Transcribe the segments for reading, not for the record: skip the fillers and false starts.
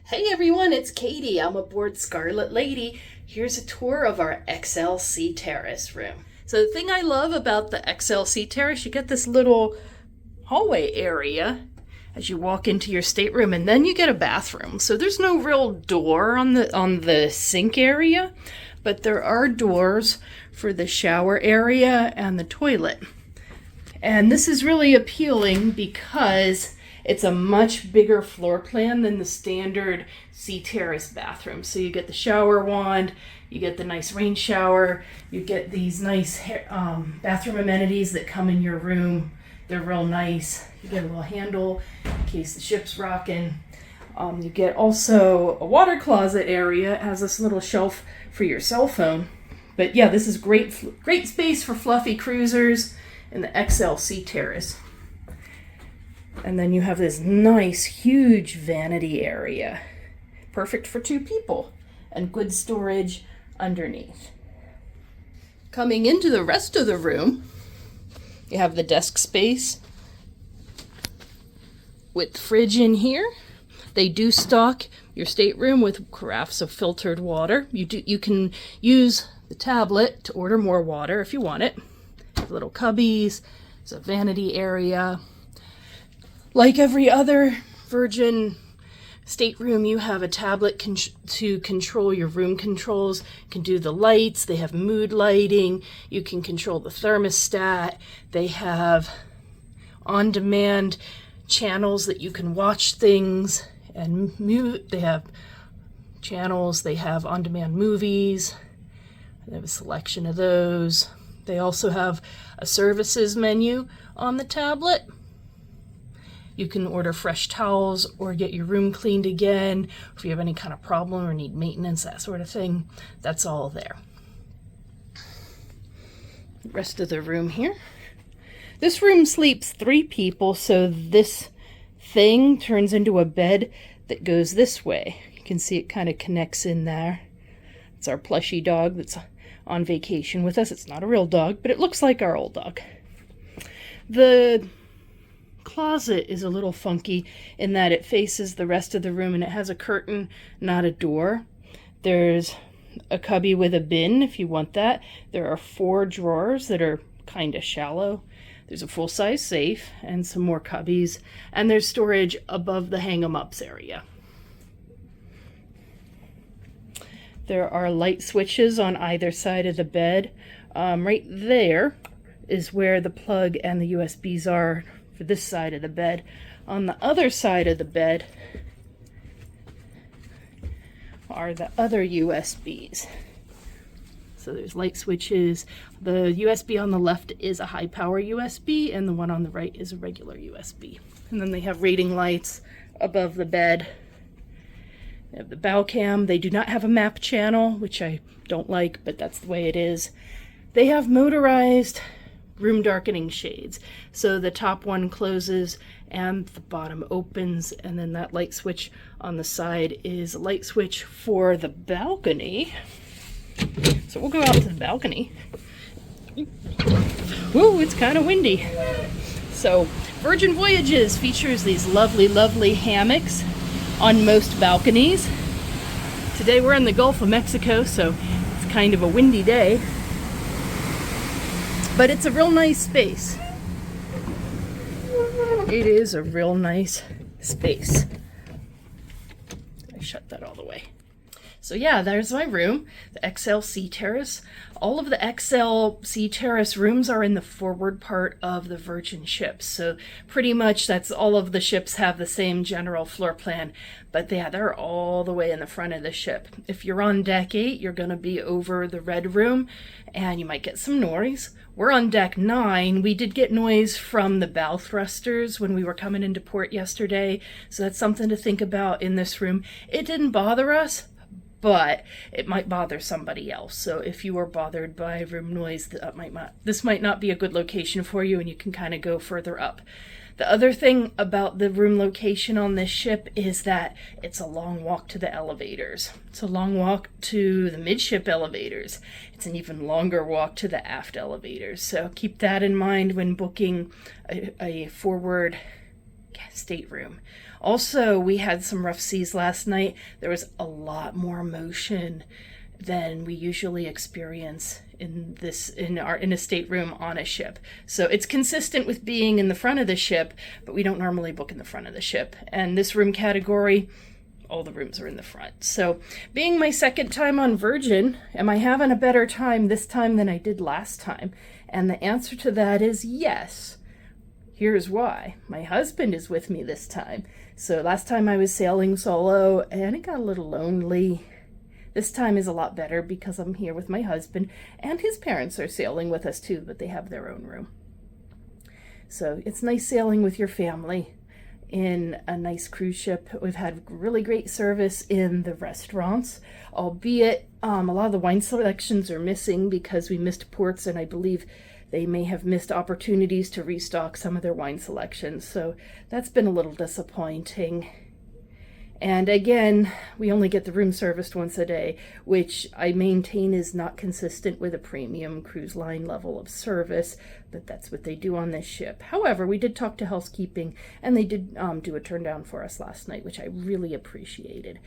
Hey everyone, it's Katie. I'm aboard Scarlet Lady. Here's a tour of our XLC Terrace room. So the thing I love about the XLC Terrace, you get this little hallway area as you walk into your stateroom, and then you get a bathroom. So there's no real door on the sink area, but there are doors for the shower area and the toilet. And this is really appealing because it's a much bigger floor plan than the standard C Terrace bathroom. So you get the shower wand, you get the nice rain shower, you get these nice bathroom amenities that come in your room. They're real nice. You get a little handle in case the ship's rocking. You get also a water closet area. It has this little shelf for your cell phone. But yeah, this is great space for fluffy cruisers in the XLC Terrace. And then you have this nice, huge vanity area. Perfect for 2 people. And good storage underneath. Coming into the rest of the room, you have the desk space with fridge in here. They do stock your stateroom with carafes of filtered water. You can use the tablet to order more water if you want it. Little cubbies, it's a vanity area. Like every other Virgin stateroom, you have a tablet to control your room controls. You can do the lights, they have mood lighting, you can control the thermostat, they have on-demand channels that you can watch things and mute. They have channels, they have on-demand movies, they have a selection of those. They also have a services menu on the tablet. You can order fresh towels or get your room cleaned again. If you have any kind of problem or need maintenance, that sort of thing, that's all there. The rest of the room here. This room sleeps 3 people, so this thing turns into a bed that goes this way. You can see it kind of connects in there. It's our plushy dog that's on vacation with us. It's not a real dog, but it looks like our old dog. The closet is a little funky in that it faces the rest of the room and it has a curtain, not a door. There's a cubby with a bin if you want that. There are 4 drawers that are kind of shallow. There's a full-size safe and some more cubbies, and there's storage above the hang-em-ups area. There are light switches on either side of the bed. Right there is where the plug and the USBs are for this side of the bed. On the other side of the bed are the other USBs. So there's light switches. The USB on the left is a high power USB and the one on the right is a regular USB. And then they have reading lights above the bed. They have the bow cam. They do not have a map channel, which I don't like, but that's the way it is. They have motorized room darkening shades. So the top one closes and the bottom opens, and then that light switch on the side is a light switch for the balcony. So we'll go out to the balcony. Woo, it's kind of windy. So Virgin Voyages features these lovely, lovely hammocks on most balconies. Today we're in the Gulf of Mexico, so it's kind of a windy day. But it's a real nice space. It is a real nice space. I shut that all the way. So yeah, there's my room, the XLC Terrace. All of the XLC Terrace rooms are in the forward part of the Virgin ships. So pretty much that's all of the ships have the same general floor plan. But yeah, they're all the way in the front of the ship. If you're on deck 8, you're going to be over the red room and you might get some noise. We're on deck 9. We did get noise from the bow thrusters when we were coming into port yesterday. So that's something to think about in this room. It didn't bother us, but it might bother somebody else. So if you are bothered by room noise, this might not be a good location for you, and you can kind of go further up. The other thing about the room location on this ship is that it's a long walk to the elevators. It's a long walk to the midship elevators. It's an even longer walk to the aft elevators. So keep that in mind when booking a forward stateroom. Also, we had some rough seas last night. There was a lot more motion than we usually experience in a stateroom on a ship. So it's consistent with being in the front of the ship, but we don't normally book in the front of the ship. And this room category, all the rooms are in the front. So being my second time on Virgin, am I having a better time this time than I did last time? And the answer to that is yes. Here's why. My husband is with me this time. So last time I was sailing solo and it got a little lonely. This time is a lot better because I'm here with my husband, and his parents are sailing with us too, but they have their own room. So it's nice sailing with your family in a nice cruise ship. We've had really great service in the restaurants, albeit a lot of the wine selections are missing because we missed ports, and I believe they may have missed opportunities to restock some of their wine selections. So that's been a little disappointing. And again, we only get the room serviced once a day, which I maintain is not consistent with a premium cruise line level of service, but that's what they do on this ship. However, we did talk to housekeeping, and they did do a turn down for us last night, which I really appreciated.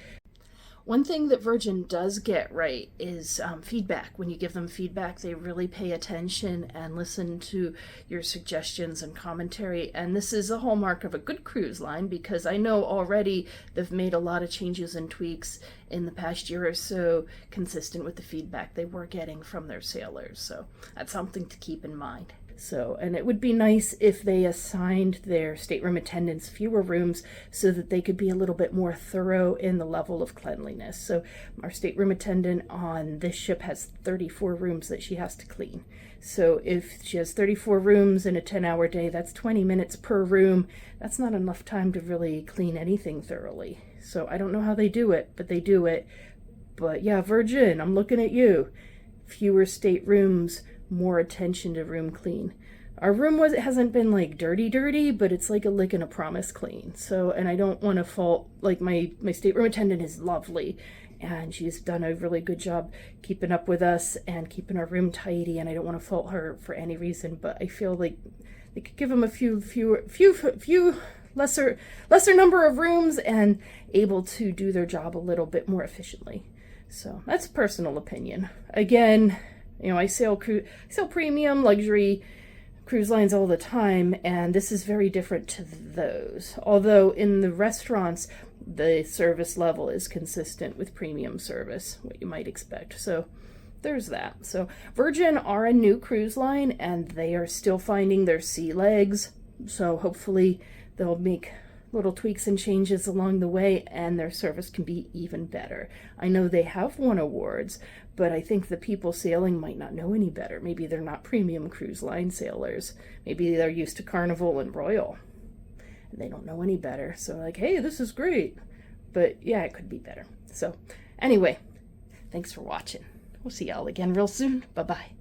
One thing that Virgin does get right is feedback. When you give them feedback, they really pay attention and listen to your suggestions and commentary. And this is a hallmark of a good cruise line, because I know already they've made a lot of changes and tweaks in the past year or so, consistent with the feedback they were getting from their sailors. So that's something to keep in mind. So, and it would be nice if they assigned their stateroom attendants fewer rooms so that they could be a little bit more thorough in the level of cleanliness. So our stateroom attendant on this ship has 34 rooms that she has to clean. So if she has 34 rooms in a 10-hour day, that's 20 minutes per room. That's not enough time to really clean anything thoroughly. So I don't know how they do it, but they do it. But yeah, Virgin, I'm looking at you. Fewer staterooms, more attention to room clean. Our room hasn't been like dirty, but it's like a lick and a promise clean. So, and I don't want to fault, like my stateroom attendant is lovely, and she's done a really good job keeping up with us and keeping our room tidy, and I don't want to fault her for any reason, but I feel like they could give them a few lesser number of rooms and able to do their job a little bit more efficiently. So that's a personal opinion. Again, you know, I sail premium luxury cruise lines all the time, and this is very different to those. Although in the restaurants, the service level is consistent with premium service, what you might expect. So there's that. So Virgin are a new cruise line, and they are still finding their sea legs. So hopefully they'll make little tweaks and changes along the way, and their service can be even better. I know they have won awards, but I think the people sailing might not know any better. Maybe they're not premium cruise line sailors. Maybe they're used to Carnival and Royal, and they don't know any better. So like, hey, this is great. But yeah, it could be better. So anyway, thanks for watching. We'll see y'all again real soon. Bye-bye.